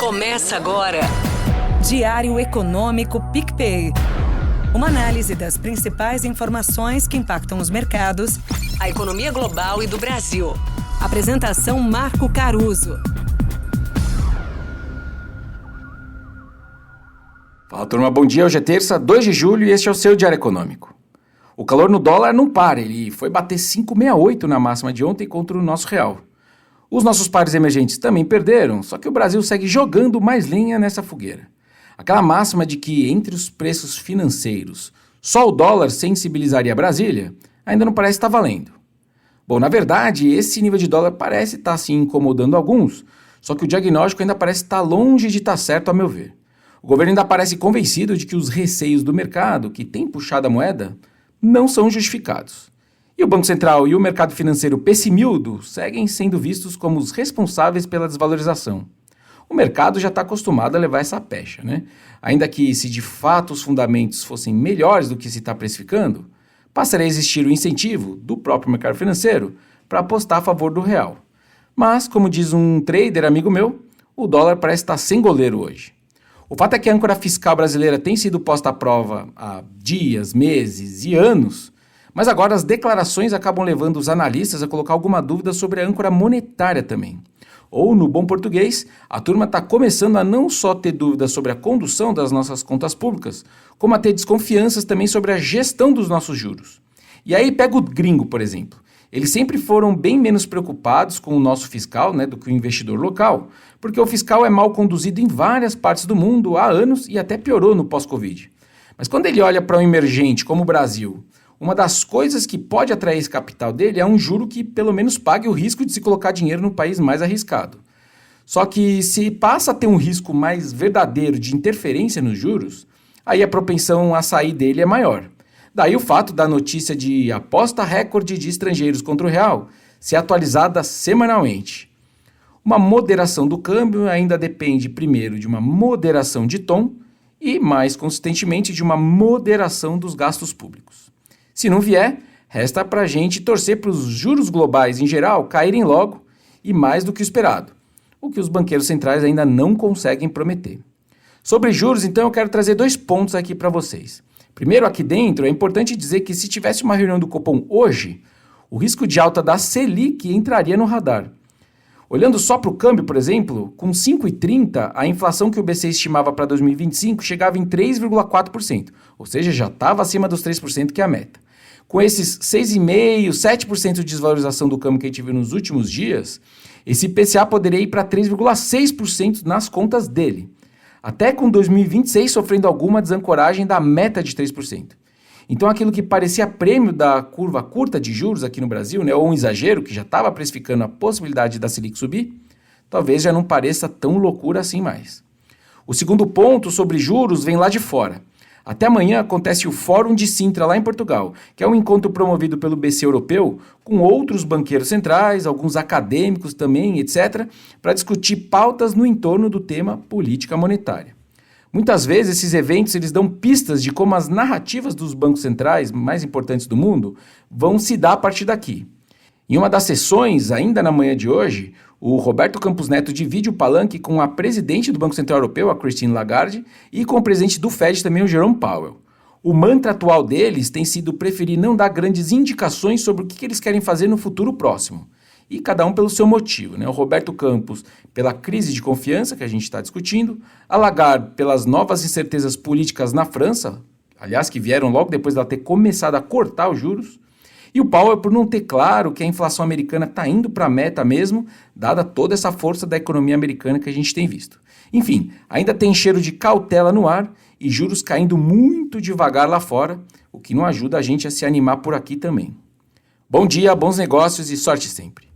Começa agora. Diário Econômico PicPay. Uma análise das principais informações que impactam os mercados, A economia global e do Brasil. Apresentação Marco Caruso. Fala, turma, bom dia. Hoje é terça, 2 de julho, e este é o seu Diário Econômico. O calor no dólar não para, ele foi bater 5,68 na máxima de ontem contra o nosso real. Os nossos pares emergentes também perderam, só que o Brasil segue jogando mais lenha nessa fogueira. Aquela máxima de que entre os preços financeiros só o dólar sensibilizaria Brasília ainda não parece estar valendo. Bom, na verdade, esse nível de dólar parece estar se incomodando alguns, só que o diagnóstico ainda parece estar longe de estar certo, a meu ver. O governo ainda parece convencido de que os receios do mercado, que tem puxado a moeda, não são justificados. E o Banco Central e o mercado financeiro pessimildo seguem sendo vistos como os responsáveis pela desvalorização. O mercado já está acostumado a levar essa pecha, né? Ainda que, se de fato os fundamentos fossem melhores do que se está precificando, passaria a existir o incentivo do próprio mercado financeiro para apostar a favor do real. Mas, como diz um trader amigo meu, o dólar parece estar sem goleiro hoje. O fato é que a âncora fiscal brasileira tem sido posta à prova há dias, meses e anos, mas agora as declarações acabam levando os analistas a colocar alguma dúvida sobre a âncora monetária também. Ou, no bom português, a turma está começando a não só ter dúvidas sobre a condução das nossas contas públicas, como a ter desconfianças também sobre a gestão dos nossos juros. E aí pega o gringo, por exemplo. Eles sempre foram bem menos preocupados com o nosso fiscal, do que o investidor local, porque o fiscal é mal conduzido em várias partes do mundo há anos e até piorou no pós-Covid. Mas quando ele olha para um emergente como o Brasil, uma das coisas que pode atrair esse capital dele é um juro que pelo menos pague o risco de se colocar dinheiro no país mais arriscado. Só que se passa a ter um risco mais verdadeiro de interferência nos juros, aí a propensão a sair dele é maior. Daí o fato da notícia de aposta recorde de estrangeiros contra o real ser atualizada semanalmente. Uma moderação do câmbio ainda depende primeiro de uma moderação de tom e, mais consistentemente, de uma moderação dos gastos públicos. Se não vier, resta para a gente torcer para os juros globais em geral caírem logo e mais do que o esperado, o que os banqueiros centrais ainda não conseguem prometer. Sobre juros, então, eu quero trazer 2 pontos aqui para vocês. Primeiro, aqui dentro, é importante dizer que se tivesse uma reunião do Copom hoje, o risco de alta da Selic entraria no radar. Olhando só para o câmbio, por exemplo, com 5,30, a inflação que o BC estimava para 2025 chegava em 3,4%, ou seja, já estava acima dos 3% que é a meta. Com esses 6,5%, 7% de desvalorização do câmbio que a gente viu nos últimos dias, esse IPCA poderia ir para 3,6% nas contas dele, até com 2026 sofrendo alguma desancoragem da meta de 3%. Então aquilo que parecia prêmio da curva curta de juros aqui no Brasil, ou um exagero que já estava precificando a possibilidade da Selic subir, talvez já não pareça tão loucura assim mais. O segundo ponto sobre juros vem lá de fora. Até amanhã acontece o Fórum de Sintra lá em Portugal, que é um encontro promovido pelo BC Europeu com outros banqueiros centrais, alguns acadêmicos também, etc., para discutir pautas no entorno do tema política monetária. Muitas vezes esses eventos eles dão pistas de como as narrativas dos bancos centrais mais importantes do mundo vão se dar a partir daqui. Em uma das sessões, ainda na manhã de hoje, o Roberto Campos Neto divide o palanque com a presidente do Banco Central Europeu, a Christine Lagarde, e com o presidente do Fed também, o Jerome Powell. O mantra atual deles tem sido preferir não dar grandes indicações sobre o que eles querem fazer no futuro próximo. E cada um pelo seu motivo, O Roberto Campos pela crise de confiança que a gente está discutindo, a Lagarde pelas novas incertezas políticas na França, aliás, que vieram logo depois dela ter começado a cortar os juros, e o Powell por não ter claro que a inflação americana está indo para a meta mesmo, dada toda essa força da economia americana que a gente tem visto. Enfim, ainda tem cheiro de cautela no ar e juros caindo muito devagar lá fora, o que não ajuda a gente a se animar por aqui também. Bom dia, bons negócios e sorte sempre!